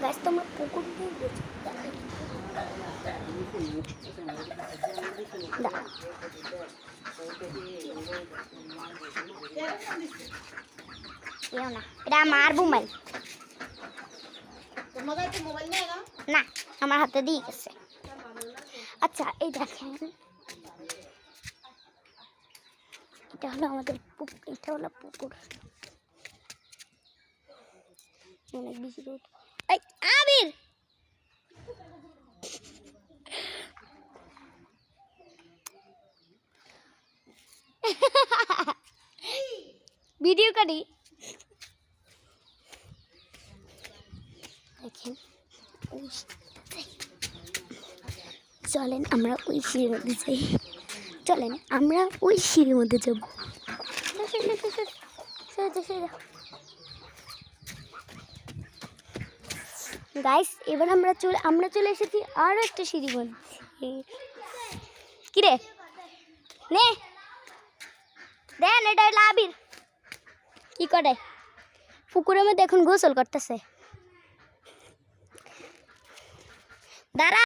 গাছ তোমরা পুকুর দিয়ে গেছো না, এটা আমার মোবাইল না, আমার হাতে দিয়ে গেছে। আচ্ছা এই দেখেন, এটা হলো আমাদের পুকুর, এটা হলো পুকুর। অনেক বেশি রোদ। এই আবির, ভিডিও করি। দেখেন চলেন আমরা ওই সিঁড়ির মধ্যে যাই, চলেন আমরা ওই সিঁড়ির মধ্যে যাব। গাইস এবার আমরা চলে এসেছি আরো একটা সিঁড়ির মধ্যে। কিরে নে দেন, এটা হলো আবির। কি করে পুকুরের মধ্যে এখন গোসল করতেছে। দাঁড়া।